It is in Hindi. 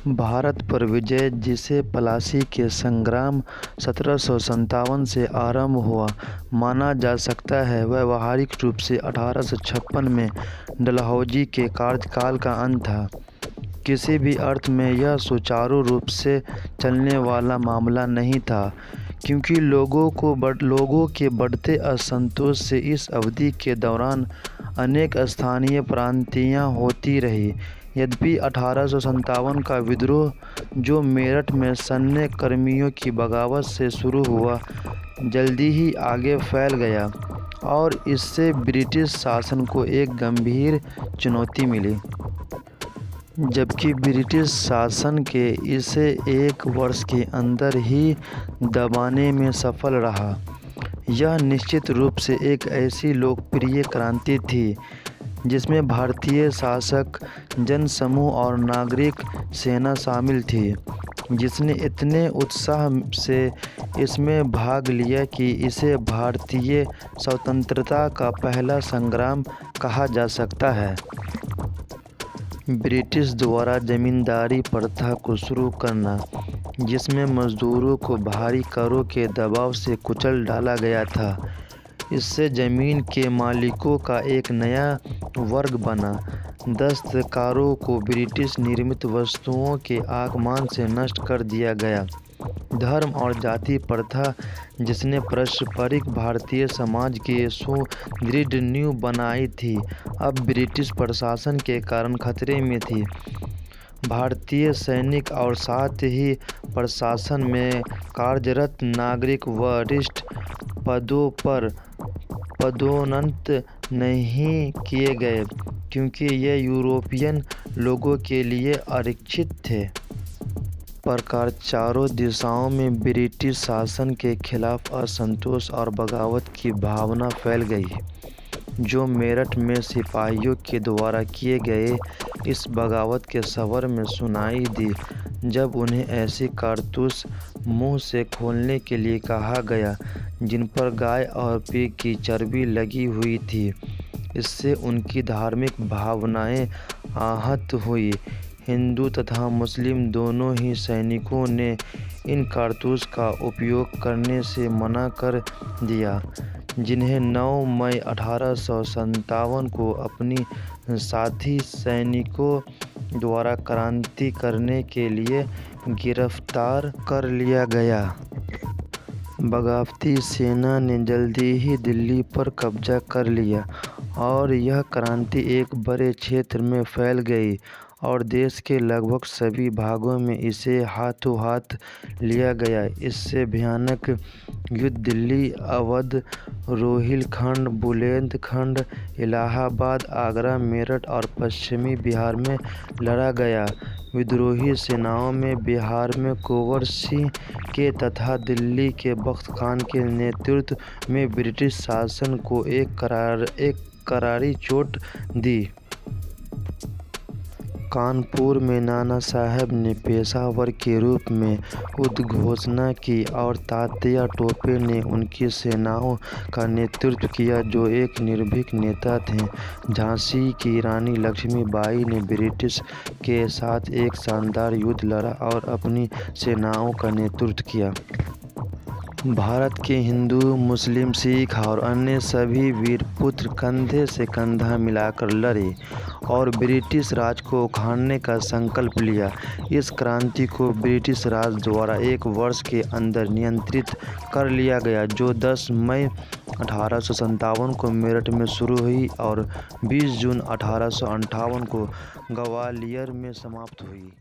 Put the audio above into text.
भारत पर विजय, जिसे प्लासी के संग्राम 1757 से आरंभ हुआ माना जा सकता है, व्यावहारिक रूप से 1856 में डलहौजी के कार्यकाल का अंत था। किसी भी अर्थ में यह सुचारू रूप से चलने वाला मामला नहीं था, क्योंकि लोगों के बढ़ते असंतोष से इस अवधि के दौरान अनेक स्थानीय क्रांतियाँ होती रहीं। यद्यपि 1857 का विद्रोह, जो मेरठ में सैन्य कर्मियों की बगावत से शुरू हुआ, जल्दी ही आगे फैल गया और इससे ब्रिटिश शासन को एक गंभीर चुनौती मिली। जबकि ब्रिटिश शासन के इसे 1 वर्ष के अंदर ही दबाने में सफल रहा। यह निश्चित रूप से एक ऐसी लोकप्रिय क्रांति थी जिसमें भारतीय शासक, जनसमूह और नागरिक सेना शामिल थी, जिसने इतने उत्साह से इसमें भाग लिया कि इसे भारतीय स्वतंत्रता का पहला संग्राम कहा जा सकता है। ब्रिटिश द्वारा जमींदारी प्रथा को शुरू करना, जिसमें मजदूरों को भारी करों के दबाव से कुचल डाला गया था, इससे ज़मीन के मालिकों का एक नया वर्ग बना। दस्तकारों को ब्रिटिश निर्मित वस्तुओं के आगमन से नष्ट कर दिया गया। धर्म और जाति प्रथा, जिसने पारंपरिक भारतीय समाज की सुदृढ़ नींव बनाई थी, अब ब्रिटिश प्रशासन के कारण खतरे में थी। भारतीय सैनिक और साथ ही प्रशासन में कार्यरत नागरिक वरिष्ठ पदों पर पदोन्नत नहीं किए गए, क्योंकि ये यूरोपियन लोगों के लिए आरक्षित थे। प्रकार चारों दिशाओं में ब्रिटिश शासन के खिलाफ असंतोष और बगावत की भावना फैल गई, जो मेरठ में सिपाहियों के द्वारा किए गए इस बगावत के सबर में सुनाई दी, जब उन्हें ऐसी कारतूस मुंह से खोलने के लिए कहा गया जिन पर गाय और पीक की चर्बी लगी हुई थी। इससे उनकी धार्मिक भावनाएं आहत हुई। हिंदू तथा मुस्लिम दोनों ही सैनिकों ने इन कारतूस का उपयोग करने से मना कर दिया, जिन्हें 9 मई 1857 को अपनी साथी सैनिकों द्वारा क्रांति करने के लिए गिरफ्तार कर लिया गया। बगावती सेना ने जल्दी ही दिल्ली पर कब्जा कर लिया और यह क्रांति एक बड़े क्षेत्र में फैल गई और देश के लगभग सभी भागों में इसे हाथों हाथ लिया गया। इससे भयानक युद्ध दिल्ली, अवध, रोहिलखंड, बुंदेलखंड, इलाहाबाद, आगरा, मेरठ और पश्चिमी बिहार में लड़ा गया। विद्रोही सेनाओं में बिहार में कुंवर सिंह के तथा दिल्ली के बख्त खान के नेतृत्व में ब्रिटिश शासन को एक करारी चोट दी। कानपुर में नाना साहब ने पेशावर के रूप में उद्घोषणा की और तात्या टोपे ने उनकी सेनाओं का नेतृत्व किया, जो एक निर्भीक नेता थे। झांसी की रानी लक्ष्मीबाई ने ब्रिटिश के साथ एक शानदार युद्ध लड़ा और अपनी सेनाओं का नेतृत्व किया। भारत के हिंदू, मुस्लिम, सिख और अन्य सभी वीरपुत्र कंधे से कंधा मिलाकर लड़े और ब्रिटिश राज को उखाड़ने का संकल्प लिया। इस क्रांति को ब्रिटिश राज द्वारा 1 वर्ष के अंदर नियंत्रित कर लिया गया, जो 10 मई 1857 को मेरठ में शुरू हुई और 20 जून 1858 को ग्वालियर में समाप्त हुई।